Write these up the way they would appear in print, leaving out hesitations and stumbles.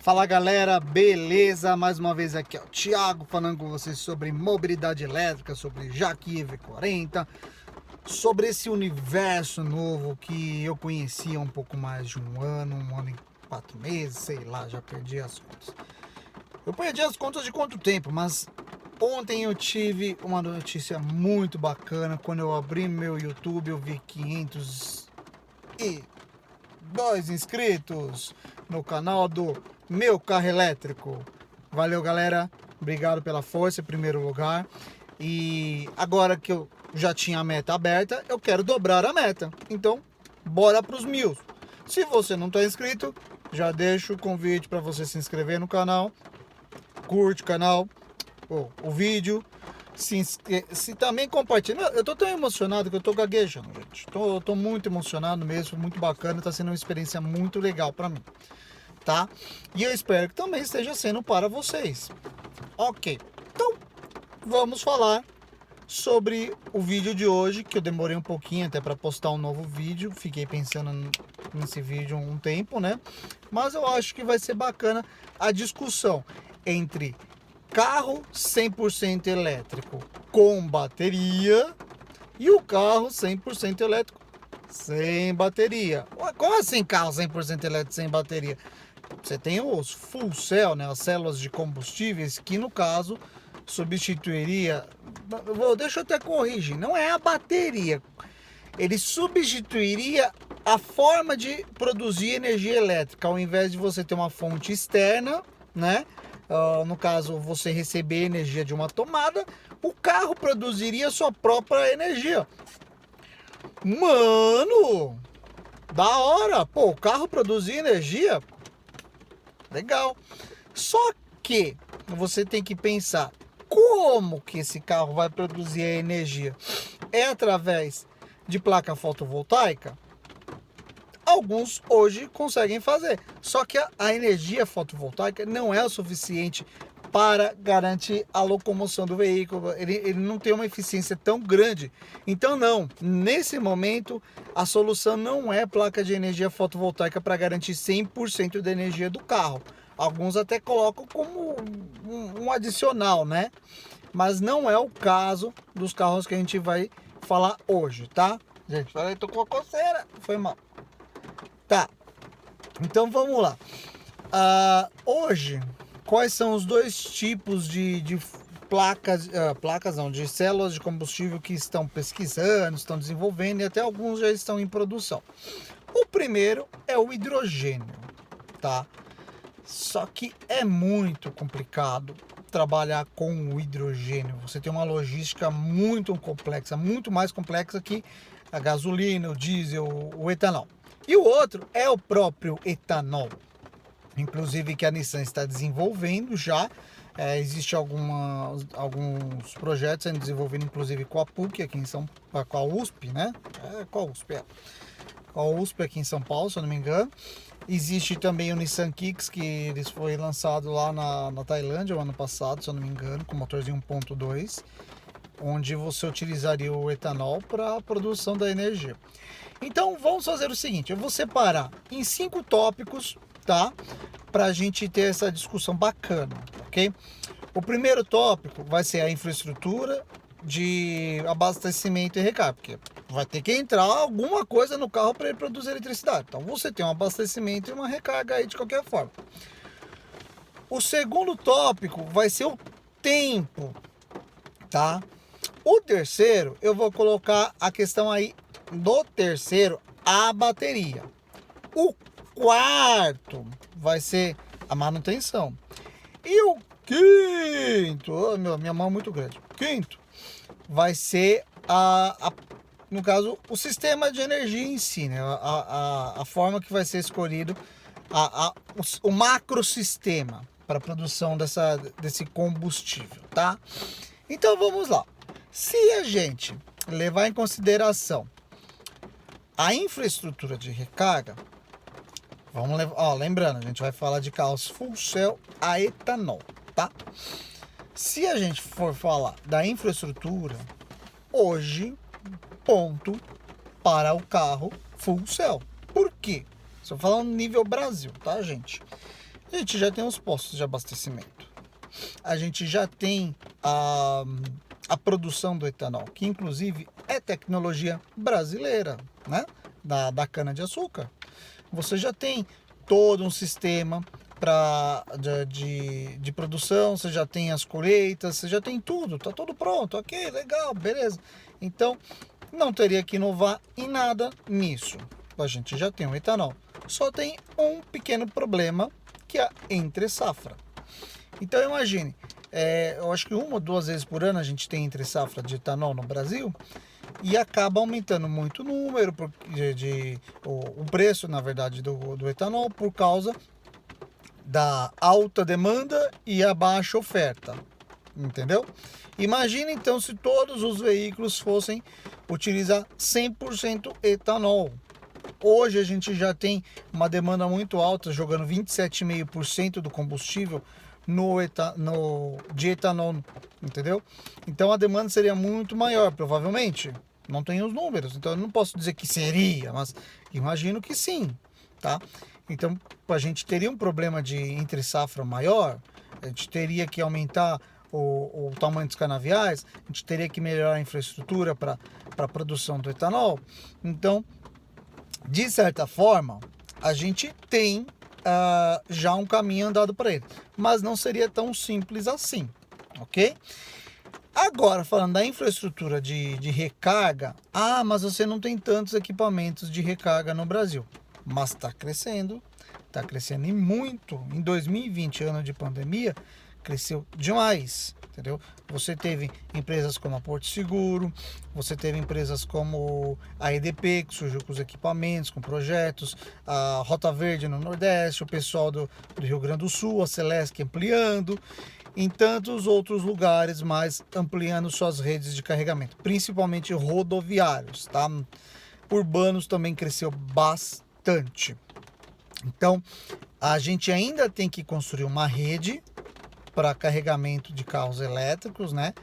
Fala galera, beleza? Mais uma vez aqui é o Thiago falando com vocês sobre mobilidade elétrica, sobre Jaque EV40, sobre esse universo novo que eu conheci há um pouco mais de um ano e 4 meses, sei lá, já perdi as contas. Eu perdi as contas de quanto tempo, mas ontem eu tive uma notícia muito bacana. Quando eu abri meu YouTube, eu vi 502 inscritos no canal do Meu Carro Elétrico. Valeu, galera. Obrigado pela força em primeiro lugar. E agora que eu já tinha a meta aberta, eu quero dobrar a meta. Então, bora para os 1000. Se você não está inscrito, já deixo o convite para você se inscrever no canal. Curte o canal, o vídeo. Se também compartilha. Eu tô tão emocionado que eu tô gaguejando, gente. Tô muito emocionado mesmo, muito bacana. Tá sendo uma experiência muito legal para mim, tá? E eu espero que também esteja sendo para vocês. Ok, então vamos falar sobre o vídeo de hoje, que eu demorei um pouquinho até para postar um novo vídeo. Fiquei pensando nesse vídeo um tempo, né? Mas eu acho que vai ser bacana a discussão entre carro 100% elétrico com bateria e o carro 100% elétrico sem bateria. Como assim carro 100% elétrico sem bateria? Você tem os full cell, né, as células de combustíveis, que no caso substituiria... Deixa eu até corrigir, não é a bateria. Ele substituiria a forma de produzir energia elétrica. Ao invés de você ter uma fonte externa, né? No caso, você receber energia de uma tomada, o carro produziria sua própria energia. Mano, da hora! Pô, o carro produzir energia, legal. Só que você tem que pensar, como que esse carro vai produzir a energia? É através de placa fotovoltaica? Alguns hoje conseguem fazer, só que a energia fotovoltaica não é o suficiente para garantir a locomoção do veículo. Ele não tem uma eficiência tão grande. Então não, nesse momento a solução não é placa de energia fotovoltaica para garantir 100% da energia do carro. Alguns até colocam como um adicional, né? Mas não é o caso dos carros que a gente vai falar hoje, tá? Gente, falei, tô com a coceira, foi mal. Tá, então vamos lá. Hoje, quais são os dois tipos de placas não, de células de combustível que estão pesquisando, estão desenvolvendo e até alguns já estão em produção? O primeiro é o hidrogênio, tá? Só que é muito complicado trabalhar com o hidrogênio. Você tem uma logística muito complexa, muito mais complexa que a gasolina, o diesel, o etanol. E o outro é o próprio etanol, inclusive que a Nissan está desenvolvendo já. Existe alguns projetos sendo desenvolvidos, inclusive com a PUC aqui em São Paulo, com a USP, né? Com a USP, com a USP aqui em São Paulo, se eu não me engano. Existe também o Nissan Kicks, que eles foi lançado lá na Tailândia o ano passado, se eu não me engano, com motorzinho 1.2, onde você utilizaria o etanol para a produção da energia. Então vamos fazer o seguinte, eu vou separar em 5 tópicos, tá? Para a gente ter essa discussão bacana, ok? O primeiro tópico vai ser a infraestrutura de abastecimento e recarga, porque vai ter que entrar alguma coisa no carro para ele produzir eletricidade. Então você tem um abastecimento e uma recarga aí de qualquer forma. O segundo tópico vai ser o tempo, tá? O terceiro, eu vou colocar a questão aí do terceiro, a bateria. O quarto vai ser a manutenção. E o quinto, minha mão é muito grande. Quinto vai ser no caso, o sistema de energia em si, né? A forma que vai ser escolhido o macrosistema para a produção desse combustível, tá? Então vamos lá. Se a gente levar em consideração a infraestrutura de recarga, lembrando, a gente vai falar de carros full cell a etanol, tá? Se a gente for falar da infraestrutura, hoje, ponto para o carro full cell. Por quê? Estou falando nível Brasil, tá, gente? A gente já tem os postos de abastecimento. A gente já tem a produção do etanol, que inclusive é tecnologia brasileira, né? Da cana-de-açúcar. Você já tem todo um sistema de produção, você já tem as colheitas, você já tem tudo, tá tudo pronto, ok, legal, beleza. Então, não teria que inovar em nada nisso. A gente já tem o etanol. Só tem um pequeno problema, que é a entre-safra. Então, imagine, eu acho que 1 ou 2 vezes por ano a gente tem entre-safra de etanol no Brasil, e acaba aumentando muito o número, o preço, na verdade, do etanol, por causa da alta demanda e a baixa oferta, entendeu? Imagina então se todos os veículos fossem utilizar 100% etanol. Hoje a gente já tem uma demanda muito alta, jogando 27,5% do combustível de etanol, entendeu? Então a demanda seria muito maior, provavelmente. Não tenho os números, então eu não posso dizer que seria, mas imagino que sim, tá? Então, a gente teria um problema de entre-safra maior, a gente teria que aumentar o tamanho dos canaviais, a gente teria que melhorar a infraestrutura para a produção do etanol. Então, de certa forma, a gente tem já um caminho andado para ele, mas não seria tão simples assim, ok? Agora, falando da infraestrutura de recarga, mas você não tem tantos equipamentos de recarga no Brasil. Mas está crescendo e muito. Em 2020, ano de pandemia, cresceu demais, entendeu? Você teve empresas como a Porto Seguro, você teve empresas como a EDP, que surgiu com os equipamentos, com projetos, a Rota Verde no Nordeste, o pessoal do Rio Grande do Sul, a Celesc ampliando, em tantos outros lugares mais ampliando suas redes de carregamento, principalmente rodoviários, tá? Urbanos também cresceu bastante. Então, a gente ainda tem que construir uma rede para carregamento de carros elétricos, né?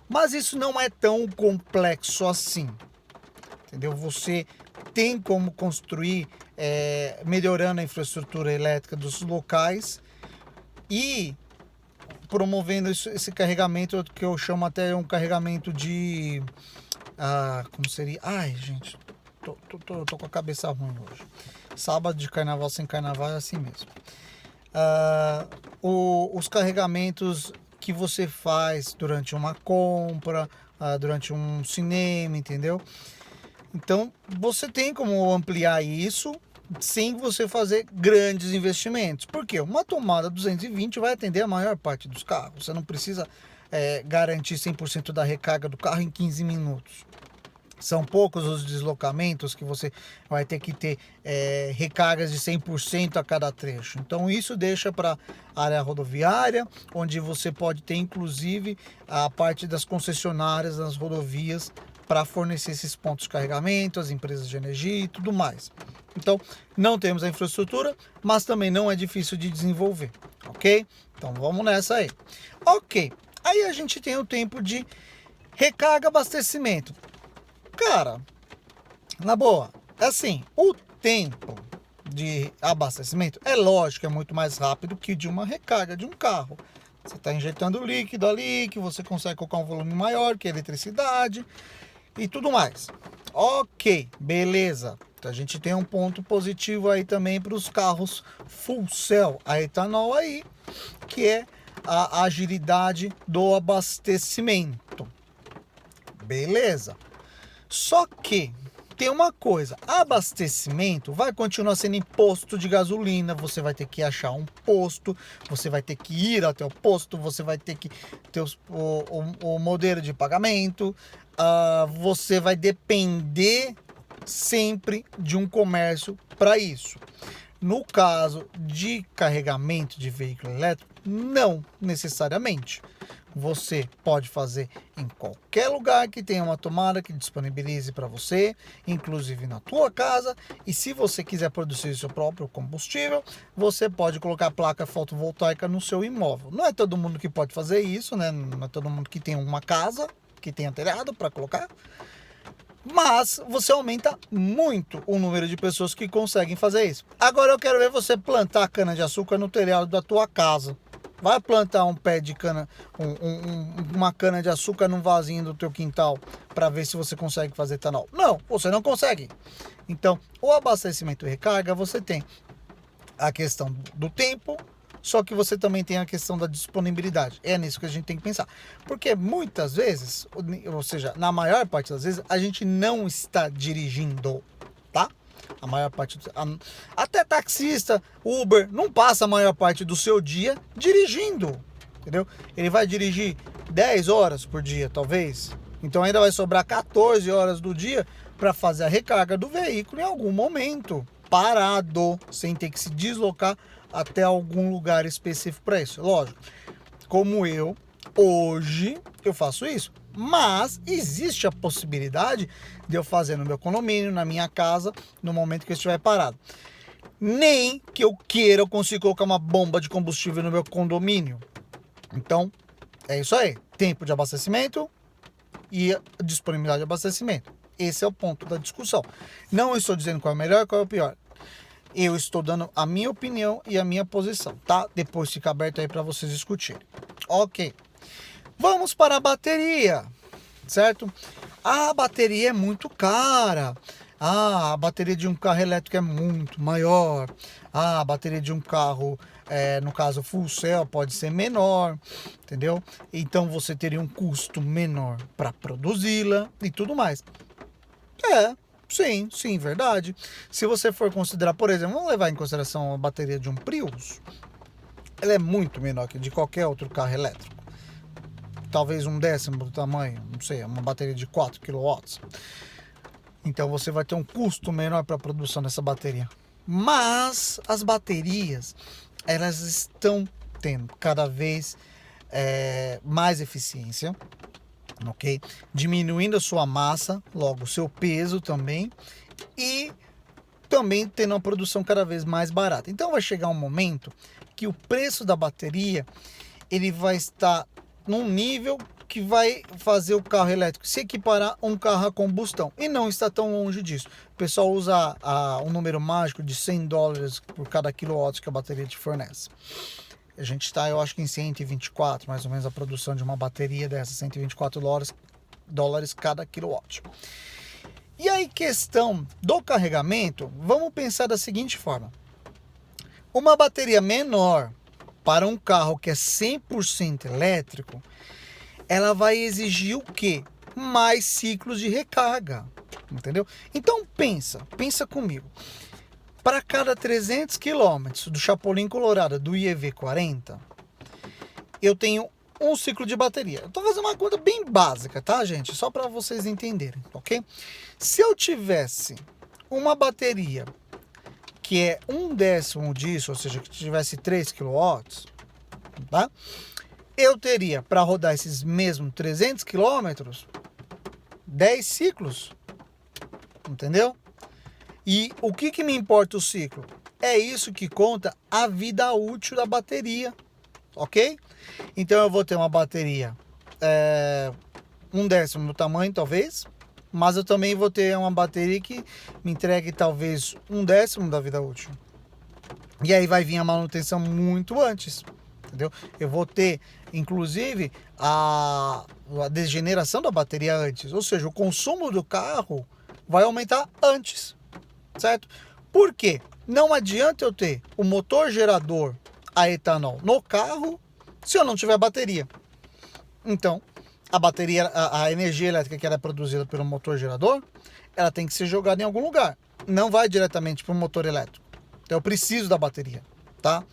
Mas isso não é tão complexo assim, entendeu? Você tem como construir melhorando a infraestrutura elétrica dos locais e promovendo esse carregamento que eu chamo até um carregamento de... como seria? Ai, gente, tô com a cabeça ruim hoje. Sábado de carnaval sem carnaval é assim mesmo. Os carregamentos que você faz durante uma compra, durante um cinema, entendeu? Então, você tem como ampliar isso sem você fazer grandes investimentos. Por quê? Uma tomada 220 vai atender a maior parte dos carros. Você não precisa garantir 100% da recarga do carro em 15 minutos. São poucos os deslocamentos que você vai ter que ter recargas de 100% a cada trecho. Então isso deixa para a área rodoviária, onde você pode ter inclusive a parte das concessionárias nas rodovias para fornecer esses pontos de carregamento, as empresas de energia e tudo mais. Então não temos a infraestrutura, mas também não é difícil de desenvolver, ok? Então vamos nessa aí. Ok, aí a gente tem o tempo de recarga, abastecimento. Cara, na boa, assim, o tempo de abastecimento é lógico que é muito mais rápido que de uma recarga de um carro. Você está injetando líquido ali, que você consegue colocar um volume maior, que é eletricidade e tudo mais. Ok, beleza. Então a gente tem um ponto positivo aí também para os carros full cell a etanol aí, que é a agilidade do abastecimento. Beleza. Só que tem uma coisa, abastecimento vai continuar sendo imposto de gasolina, você vai ter que achar um posto, você vai ter que ir até o posto, você vai ter que ter o modelo de pagamento, você vai depender sempre de um comércio para isso. No caso de carregamento de veículo elétrico, não necessariamente. Você pode fazer em qualquer lugar que tenha uma tomada que disponibilize para você, inclusive na tua casa. E se você quiser produzir seu próprio combustível, você pode colocar placa fotovoltaica no seu imóvel. Não é todo mundo que pode fazer isso, né? Não é todo mundo que tem uma casa, que tenha telhado para colocar. Mas você aumenta muito o número de pessoas que conseguem fazer isso. Agora eu quero ver você plantar cana-de-açúcar no telhado da tua casa. Vai plantar um pé de cana, uma cana-de-açúcar num vasinho do teu quintal para ver se você consegue fazer etanol. Não, você não consegue. Então, o abastecimento e recarga, você tem a questão do tempo, só que você também tem a questão da disponibilidade. É nisso que a gente tem que pensar. Porque muitas vezes, ou seja, na maior parte das vezes, a gente não está dirigindo, tá? A maior parte, até taxista, Uber, não passa a maior parte do seu dia dirigindo, entendeu? Ele vai dirigir 10 horas por dia, talvez. Então ainda vai sobrar 14 horas do dia para fazer a recarga do veículo em algum momento, parado, sem ter que se deslocar até algum lugar específico para isso. Lógico, como hoje eu faço isso, mas existe a possibilidade de eu fazer no meu condomínio, na minha casa, no momento que eu estiver parado. Nem que eu queira, eu consigo colocar uma bomba de combustível no meu condomínio. Então, é isso aí. Tempo de abastecimento e disponibilidade de abastecimento. Esse é o ponto da discussão. Não estou dizendo qual é o melhor e qual é o pior. Eu estou dando a minha opinião e a minha posição, tá? Depois fica aberto aí para vocês discutirem. Ok. Vamos para a bateria, certo? A bateria é muito cara. A bateria de um carro elétrico é muito maior. A bateria de um carro, no caso full cell, pode ser menor, entendeu? Então você teria um custo menor para produzi-la e tudo mais. Sim, verdade. Se você for considerar, por exemplo, vamos levar em consideração a bateria de um Prius, ela é muito menor que de qualquer outro carro elétrico. Talvez um décimo do tamanho, não sei, uma bateria de 4 kW. Então você vai ter um custo menor para a produção dessa bateria. Mas as baterias, elas estão tendo cada vez mais eficiência, ok? Diminuindo a sua massa, logo o seu peso também, e também tendo uma produção cada vez mais barata. Então vai chegar um momento que o preço da bateria ele vai estar num nível que vai fazer o carro elétrico se equiparar a um carro a combustão, e não está tão longe disso. O pessoal usa um número mágico de $100 por cada quilowatt que a bateria te fornece. A gente está, eu acho que em 124, mais ou menos, a produção de uma bateria dessa, $124 cada quilowatt. E aí, questão do carregamento, vamos pensar da seguinte forma. Uma bateria menor para um carro que é 100% elétrico, ela vai exigir o quê? Mais ciclos de recarga, entendeu? Então pensa comigo. Para cada 300 km do Chapolin Colorado do IEV40, eu tenho um ciclo de bateria. Eu estou fazendo uma conta bem básica, tá, gente? Só para vocês entenderem, ok? Se eu tivesse uma bateria que é um décimo disso, ou seja, que tivesse 3 kW, tá? Eu teria, para rodar esses mesmos 300 km, 10 ciclos, entendeu? E o que me importa o ciclo? É isso que conta a vida útil da bateria, ok? Então eu vou ter uma bateria um décimo do tamanho, talvez, mas eu também vou ter uma bateria que me entregue talvez um décimo da vida útil. E aí vai vir a manutenção muito antes, entendeu? Eu vou ter, inclusive, a degeneração da bateria antes, ou seja, o consumo do carro vai aumentar antes. Certo? Por quê? Não adianta eu ter o motor gerador a etanol no carro se eu não tiver bateria. Então, a bateria, a energia elétrica que ela é produzida pelo motor gerador, ela tem que ser jogada em algum lugar. Não vai diretamente para o motor elétrico. Então, eu preciso da bateria, tá?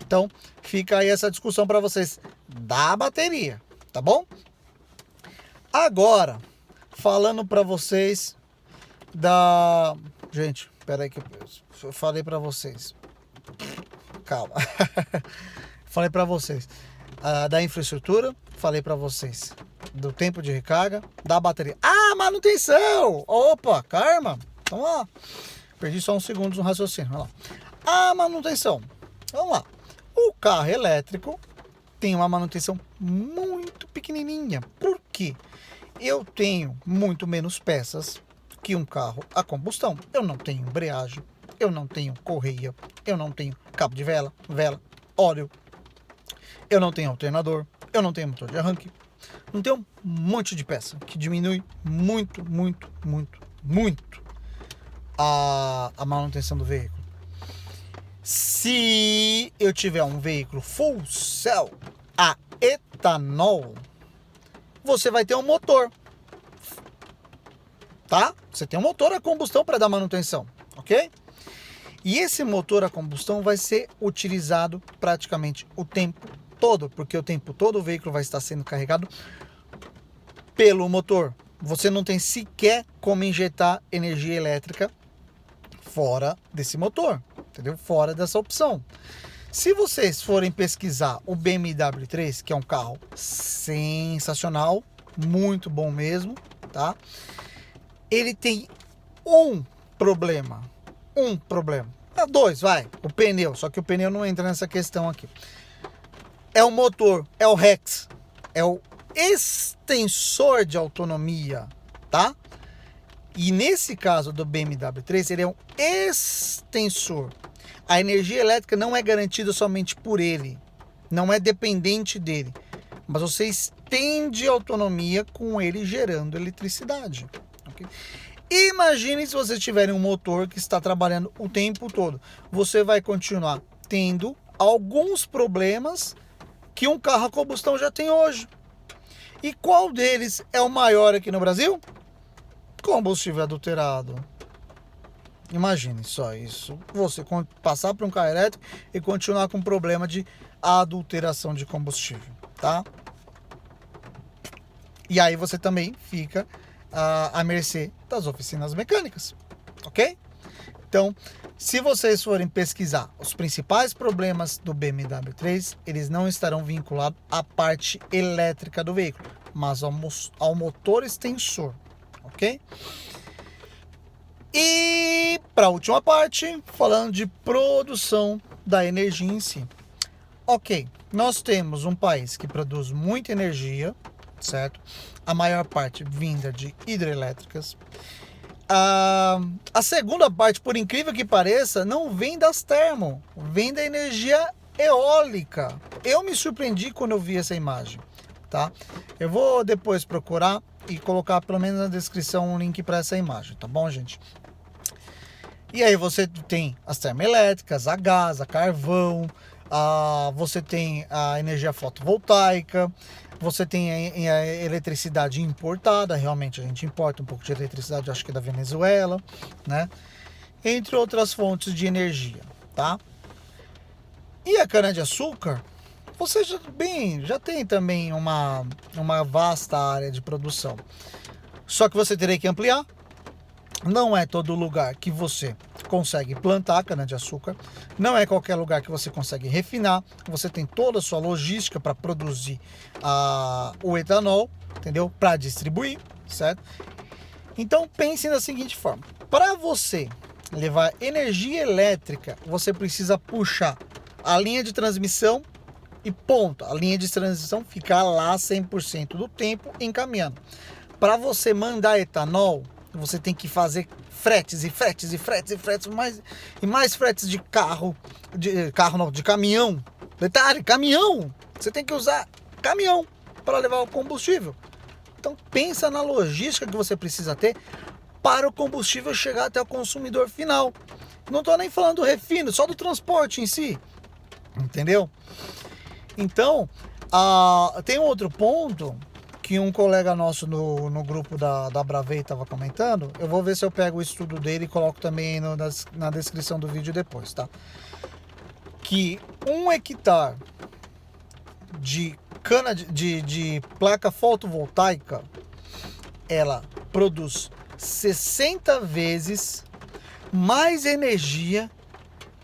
Então, fica aí essa discussão para vocês da bateria, tá bom? Agora, falando para vocês da... Gente, espera aí que eu falei para vocês. Calma. Falei para vocês da infraestrutura, falei para vocês do tempo de recarga, da bateria. Manutenção! Opa, karma. Vamos lá. Perdi só uns segundos no raciocínio. Vamos lá. A manutenção. Vamos lá. O carro elétrico tem uma manutenção muito pequenininha. Por quê? eu tenho muito menos peças que um carro a combustão. Eu não tenho embreagem, eu não tenho correia, eu não tenho cabo de vela, óleo, eu não tenho alternador, eu não tenho motor de arranque, não tenho um monte de peça que diminui muito a manutenção do veículo. Se eu tiver um veículo full cell a etanol, você vai ter um motor, tá? Você tem um motor a combustão para dar manutenção, ok? E esse motor a combustão vai ser utilizado praticamente o tempo todo, porque o tempo todo o veículo vai estar sendo carregado pelo motor. Você não tem sequer como injetar energia elétrica fora desse motor, entendeu? Fora dessa opção. Se vocês forem pesquisar o BMW 3, que é um carro sensacional, muito bom mesmo, tá? Ele tem um problema. Dois, vai. O pneu, só que o pneu não entra nessa questão aqui. É o motor, é o REX, é o extensor de autonomia, tá? E nesse caso do BMW 3, ele é um extensor. A energia elétrica não é garantida somente por ele, não é dependente dele, mas você estende a autonomia com ele gerando eletricidade. Okay? Imagine se vocês tiverem um motor que está trabalhando o tempo todo. Você vai continuar tendo alguns problemas que um carro a combustão já tem hoje. E qual deles é o maior aqui no Brasil? Combustível adulterado. Imagine só isso. Você passar para um carro elétrico e continuar com problema de adulteração de combustível, tá? E aí você também fica à mercê das oficinas mecânicas, ok? Então, se vocês forem pesquisar os principais problemas do BMW 3, eles não estarão vinculados à parte elétrica do veículo, mas ao motor extensor, ok? E para a última parte, falando de produção da energia em si. Ok, nós temos um país que produz muita energia, certo? A maior parte vinda de hidrelétricas. A segunda parte, por incrível que pareça, não vem das termo, vem da energia eólica. Eu me surpreendi quando eu vi essa imagem, tá? Eu vou depois procurar e colocar pelo menos na descrição um link para essa imagem, tá bom, gente? E aí você tem as termoelétricas, a gás, a carvão, você tem a energia fotovoltaica, você tem a eletricidade importada, realmente a gente importa um pouco de eletricidade, acho que da Venezuela, né? Entre outras fontes de energia, tá? E a cana-de-açúcar, você já tem também uma vasta área de produção. Só que você teria que ampliar. Não é todo lugar que você consegue plantar cana-de-açúcar, não é qualquer lugar que você consegue refinar, você tem toda a sua logística para produzir o etanol, entendeu? Para distribuir, certo? Então pense da seguinte forma, para você levar energia elétrica, você precisa puxar a linha de transmissão e ponto, a linha de transmissão ficar lá 100% do tempo encaminhando. Para você mandar etanol, você tem que fazer fretes e mais fretes de de caminhão. Detalhe, caminhão! Você tem que usar caminhão para levar o combustível. Então pensa na logística que você precisa ter para o combustível chegar até o consumidor final. Não estou nem falando do refino, só do transporte em si. Entendeu? Então, tem um outro ponto que um colega nosso no grupo da Bravei estava comentando. Eu vou ver se eu pego o estudo dele e coloco também na descrição do vídeo depois, tá? Que 1 hectare de de placa fotovoltaica, ela produz 60 vezes mais energia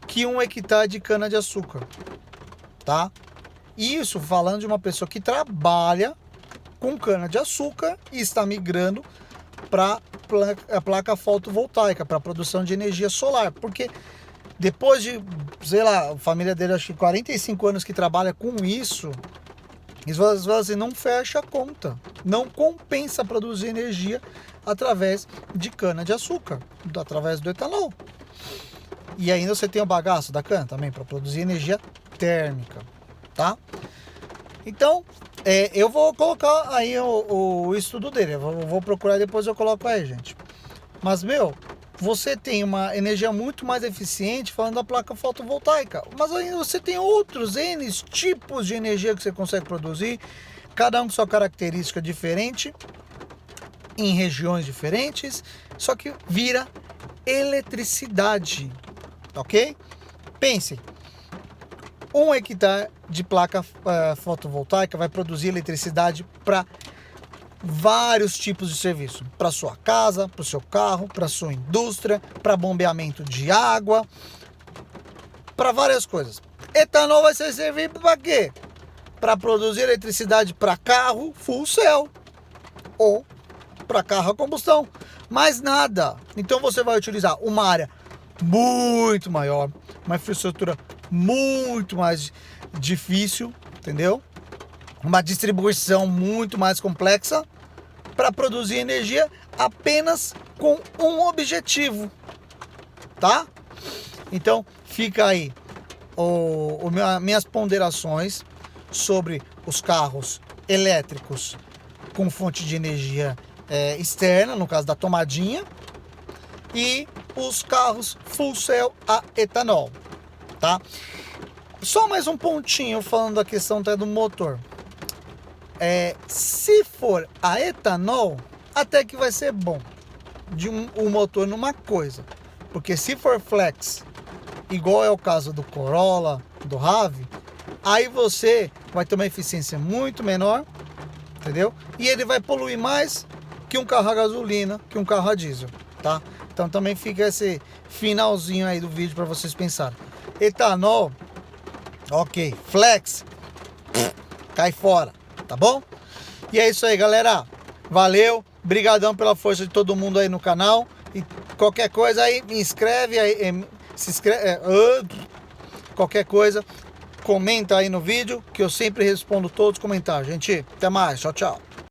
que 1 hectare de cana-de-açúcar, tá? Isso falando de uma pessoa que trabalha com cana-de-açúcar e está migrando para a placa fotovoltaica, para a produção de energia solar, porque depois de, sei lá, a família dele acho que 45 anos que trabalha com isso, E você fala assim, não fecha a conta. Não compensa produzir energia através de cana de açúcar, através do etanol. E ainda você tem o bagaço da cana também para produzir energia térmica, tá? Então, eu vou colocar aí o estudo dele. Eu vou procurar e depois eu coloco aí, gente. Mas, você tem uma energia muito mais eficiente falando da placa fotovoltaica. Mas ainda você tem outros N tipos de energia que você consegue produzir, cada um com sua característica diferente, em regiões diferentes, só que vira eletricidade, ok? Pense, 1 hectare de placa fotovoltaica vai produzir eletricidade para vários tipos de serviço, para sua casa, para o seu carro, para sua indústria, para bombeamento de água, para várias coisas. Etanol vai servir para quê? Para produzir eletricidade para carro full cell ou para carro a combustão, mais nada. Então você vai utilizar uma área muito maior, uma infraestrutura muito mais difícil, entendeu? Uma distribuição muito mais complexa para produzir energia apenas com um objetivo, tá? Então fica aí minhas ponderações sobre os carros elétricos com fonte de energia externa, no caso da tomadinha, e os carros full cell a etanol, tá? Só mais um pontinho falando da questão até do motor. Se for a etanol, até que vai ser bom de um motor numa coisa, porque se for flex, igual é o caso do Corolla, do Rave, aí você vai ter uma eficiência muito menor, entendeu? E ele vai poluir mais que um carro a gasolina, que um carro a diesel, tá? Então também fica esse finalzinho aí do vídeo para vocês pensarem. Etanol, ok. Flex, cai fora, tá bom? E é isso aí, galera. Valeu, brigadão pela força de todo mundo aí no canal. E qualquer coisa aí, me inscreve aí, se inscreve, qualquer coisa, comenta aí no vídeo, que eu sempre respondo todos os comentários. Gente, até mais, tchau, tchau.